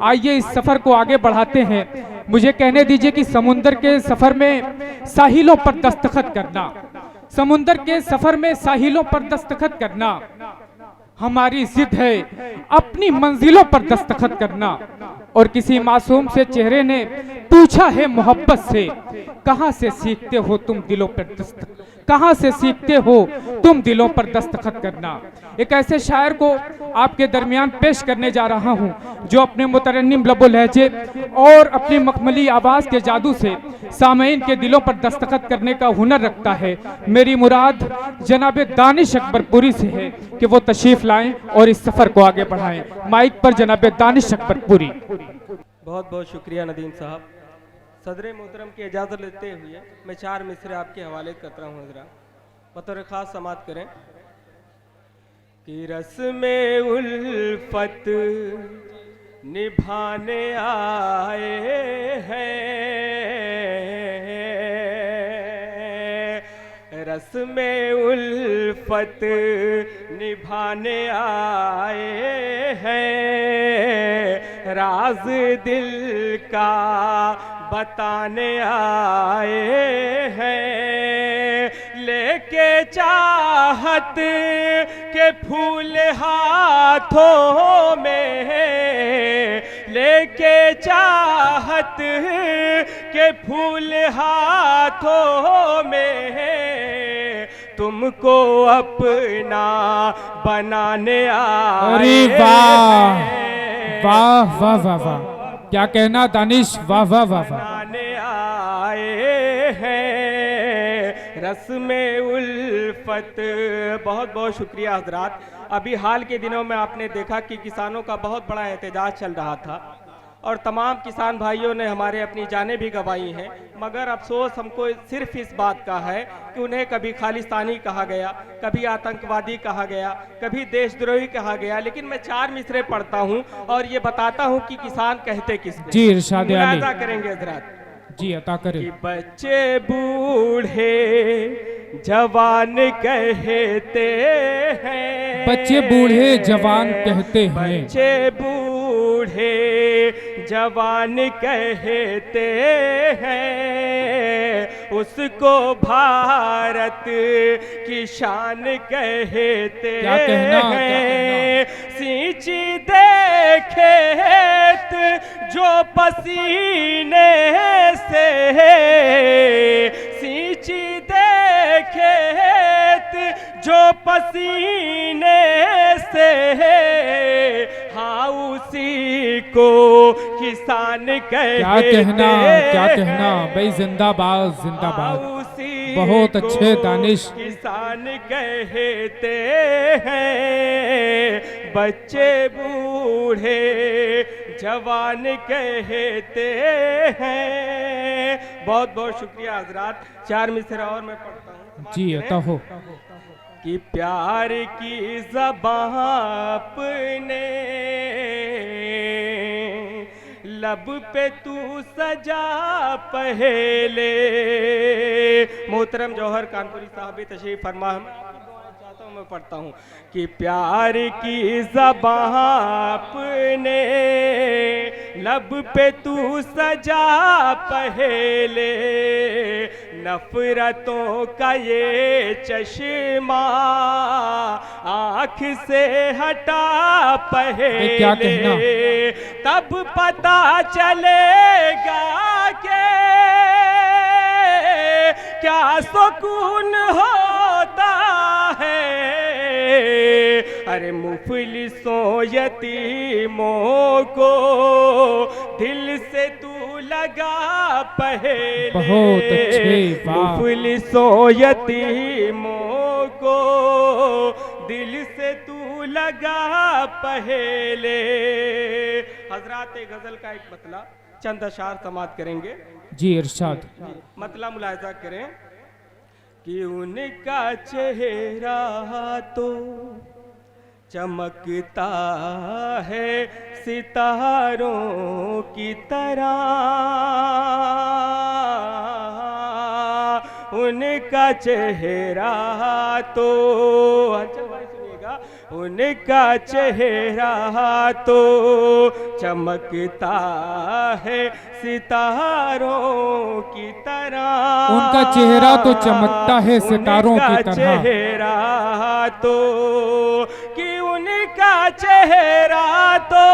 आइए इस सफर को आगे बढ़ाते हैं। मुझे कहने दीजिए कि समुंदर के सफर में साहिलों पर दस्तखत करना, समुंदर के सफर में साहिलों पर दस्तखत करना हमारी जिद है, अपनी मंजिलों पर दस्तखत करना। और किसी मासूम से चेहरे ने पूछा है मोहब्बत से, कहां से सीखते हो तुम दिलों पर दस्तखत, कहां से सीखते हो तुम दिलों पर दस्तखत करना। एक ऐसे शायर को आपके दरमियान पेश करने जा रहा हूं जो अपने मुतरन्निम लबो लहजे और अपनी मखमली आवाज के जादू से सामईन के दिलों पर दस्तखत करने का हुनर रखता है। मेरी मुराद जनाब दानिश अकबरपुरी से है कि वो तशरीफ लाएं और इस सफर को आगे बढ़ाएं। माइक पर जनाब दानिश अकबरपुरी। बहुत बहुत शुक्रिया नदीम साहब। सदर मोहतरम की इजाज़त लेते हुए मैं 4 मिसरे आपके हवाले करता हूँ। ज़रा बतौर ख़ास समात करें कि रस्मे उल्फत निभाने आए हैं, रस्मे उल्फत निभाने आए हैं, राज दिल का बताने आए हैं, लेके चाहत के फूल हाथों में, लेके चाहत के फूल हाथों में, तुमको अपना बनाने आए। अरे वाह वाह वाह वाह वाह, क्या कहना दानिश, वाह वाह वाह वाह। बनाने आए हैं रस्मे उल्फत। बहुत बहुत शुक्रिया हजरात। अभी हाल के दिनों में आपने देखा कि किसानों का बहुत बड़ा एहतजाज चल रहा था और तमाम किसान भाइयों ने हमारे अपनी जानें भी गंवाई हैं, मगर अफसोस हमको सिर्फ इस बात का है कि उन्हें कभी खालिस्तानी कहा गया, कभी आतंकवादी कहा गया, कभी देशद्रोही कहा गया। लेकिन मैं 4 मिसरे पढ़ता हूं और ये बताता हूं कि किसान कहते किसको। जी इरशाद आली, मुलाजा करेंगे हजरात। जी अता करें। कि बच्चे बूढ़े जवान कहते हैं, बच्चे बूढ़े जवान कहते हैं, बच्चे बूढ़े जवान कहते हैं, उसको भारत की शान कहते क्या कहना, हैं। सींची दे खेत जो पसीने से, सींची दे खेत जो पसीने से, हाँ उसी को किसान कहते। क्या कहना, क्या कहना भाई, जिंदाबाद जिंदाबाद। बहुत अच्छे दानिश। किसान कहते हैं, बच्चे बूढ़े जवान कहते हैं। बहुत बहुत शुक्रिया हजरात। 4 मिसरा और मैं पढ़ता हूँ। जी अता हो। कि प्यार की ज़बान अपने लब पे तू सजा पहले। मोहतरम जौहर कानपुरी साहब भी तशरीफ फरमा, चाहता हूँ मैं पढ़ता हूँ कि प्यार की ज़बान अपने लब पे तू सजा पहले, नफरतों का ये चश्मा आँख से हटा पहले, क्या कहना, तब पता चलेगा कि क्या सुकून होता है। अरे मुफलिसों यतीमों को दिल से तू लगा पहले, बहुत अच्छे, वाह। मुफलिसों यतीमों को दिल से तू लगा पहले। हजरात गजल का एक मतला चंद अशार समात करेंगे। जी इरशाद। मतला मुलाहिजा करें कि उनका चेहरा तो चमकता है सितारों की तरह, उनका चेहरा तो, अच्छा भाई सुनिएगा, उनका चेहरा तो चमकता है सितारों की तरह। उनका चेहरा तो चमकता है सितारों की उनका तरह। चेहरा तो कि उनका चेहरा तो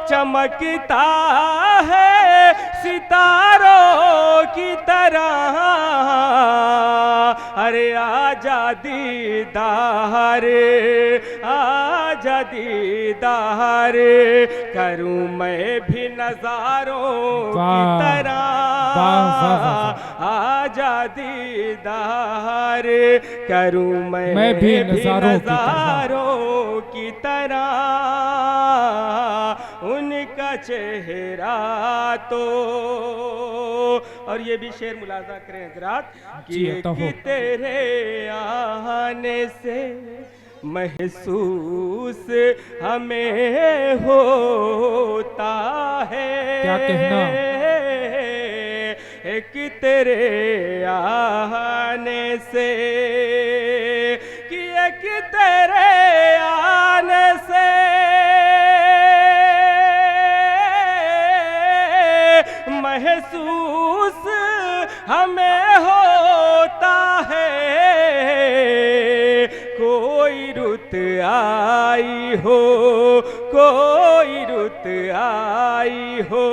चमकता है सितारों की तरह। अरे आजा दीदार, आजा दीदार करूं मैं भी नजारों की तरह। आजा दीदार करूं मैं भी नजारों की तरह। उनका चेहरा तो, और ये भी शेर मुलाजा करें हजरात कि तेरे आने से महसूस हमें होता है। क्या कहना, कि तेरे आने से, कि एक तेरे आने से महसूस हमें होता है। कोई रुत आई हो, कोई रुत आई हो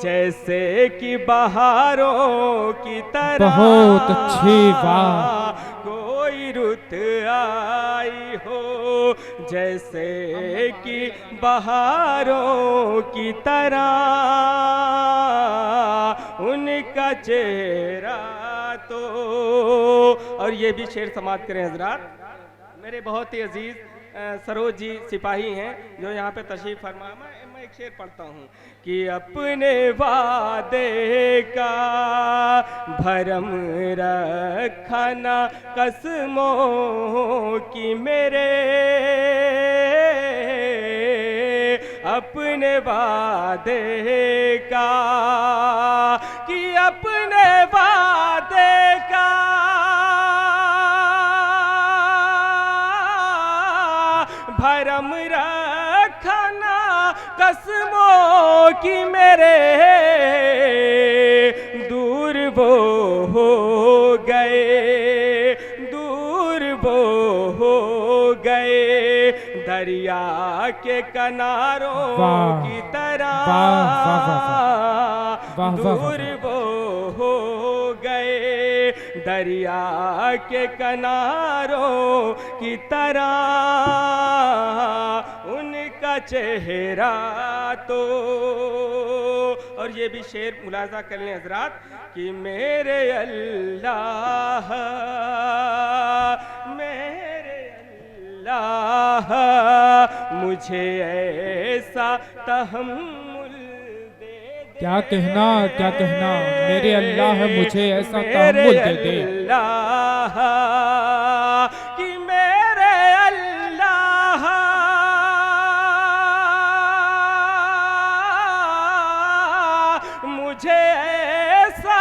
जैसे कि बहारों की तरह। बहुत अच्छी बात। कोई रुत आई हो जैसे कि बहारों की तरह। उनका चेहरा तो, और ये भी शेर समाप्त करें हजरात। मेरे बहुत ही अजीज सरोज जी सिपाही हैं जो यहाँ पे तशरीफ फरमा। मैं एक शेर पढ़ता हूँ कि अपने वादे का भरम रखना कसमों की मेरे। अपने वादे का, कि अपने वादे का भरम रखना कसमों की मेरे। दूर वो हो गए, दूर वो हो गए दरिया के किनारों की तरह। दूर वो हो गए दरिया के किनारों की तरह। उनका चेहरा तो, और ये भी शेर मुलाजा कर लें हजरात कि मेरे अल्लाह, मेरे अल्लाह मुझे ऐसा तहम्मुल दे दे। क्या कहना, क्या कहना, मेरे अल्लाह मुझे ऐसा तहम्मुल दे दे। अल्लाह कि मेरे अल्लाह मुझे ऐसा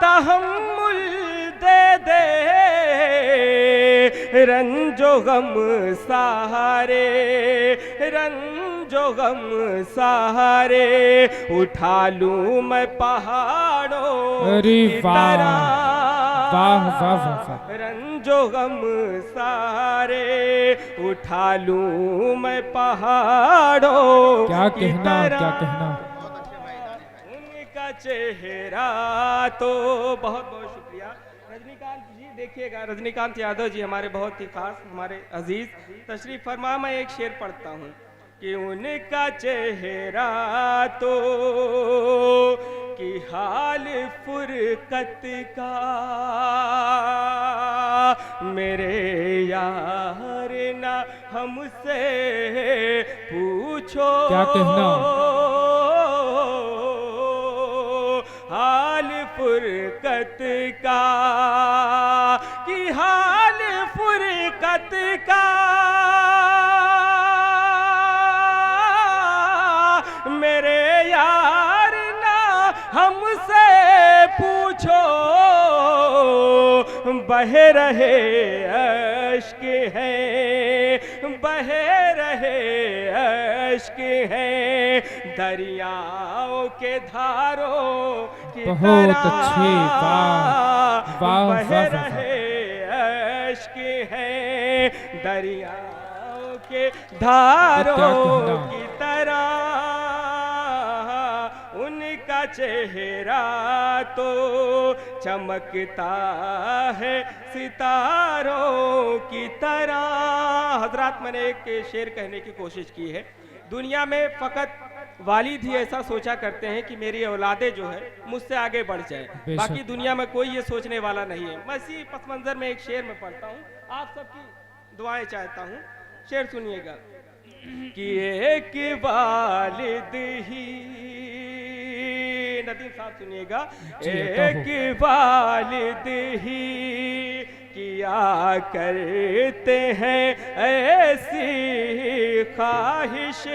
तहम्मुल दे दे। रंजो गम सहारे, रंजो गम सहारे उठा लूं मैं पहाड़ों की तरह। रंजो गम सहारे उठा लूं मैं पहाड़ों क्या की कहना, तरह। क्या कहना। उनका चेहरा तो, बहुत बहुत शुक्रिया रजनीकांत जी। देखिएगा रजनीकांत यादव जी हमारे बहुत ही खास, हमारे अजीज तशरीफ फरमा। मैं एक शेर पढ़ता हूँ कि उनका चेहरा तो, कि हाल फुरकत का मेरे यार ना हमसे पूछो। क्या कहना, हाल फुरकत का, कि हाल फुरकत का मेरे यार ना हमसे पूछो। बह रहे अश्क हैं, बह रहे अश्क हैं, दरियाओं के धारों की बहुत तरह अच्छे, वाह वाह बह वाह, रहे अश्क हैं, दरियाओं के धारों कहना। की तरह, उनका चेहरा तो चमकता है सितारों की तरह। हजरात, मैंने एक शेर कहने की कोशिश की है। दुनिया में फ़कत वालिद ही ऐसा सोचा करते हैं कि मेरी औलादे जो है मुझसे आगे बढ़ जाए, बेशक। बाकी दुनिया में कोई ये सोचने वाला नहीं है। मैं इसी पस मंज़र में एक शेर में पढ़ता हूँ, आप सबकी दुआएं चाहता हूँ। शेर सुनिएगा कि एक वालिद ही, नदीम साहब सुनिएगा, जी, एक वालिद ही किया करते हैं ऐसी ख्वाहिशें,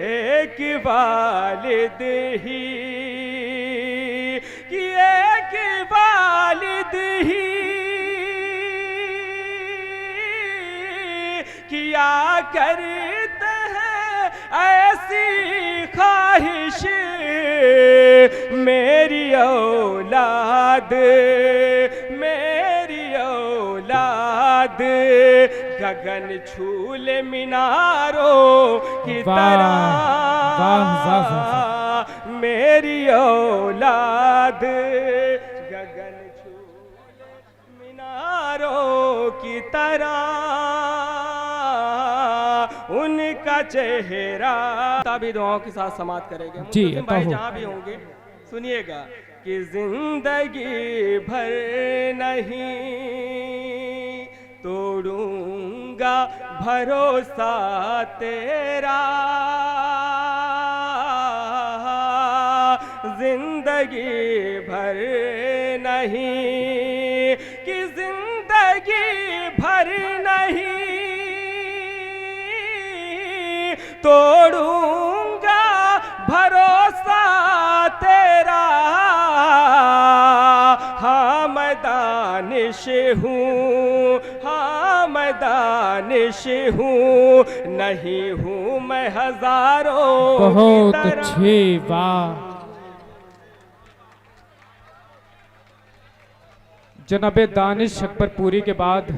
एक वालिद ही कि एक वालिद ही किया करते हैं ऐसी ख्वाहिश, मेरी औलाद, मेरी औलाद गगन छूले मीनारों की वाह, तरह, वाह, वाह, वाह। मेरी औलाद गगन छूले मीनारों की तरह, उनका चेहरा। तभी दुआओं के साथ समाप्त करेंगे। जी, मुस्लिम भाई अता हो। जहाँ भी होंगे सुनिएगा कि जिंदगी भर नहीं तोड़ूंगा भरोसा तेरा, जिंदगी भर नहीं कि जिंदगी भर नहीं तोड़ूंगा भरोसा तेरा, हाँ मैं दानिश हूँ, हाँ मैं दानिश हूँ, नहीं हूँ मैं हजारों की बहुत तरह। अच्छे, वाह। जनाबे दानिश अकबरपुरी के बाद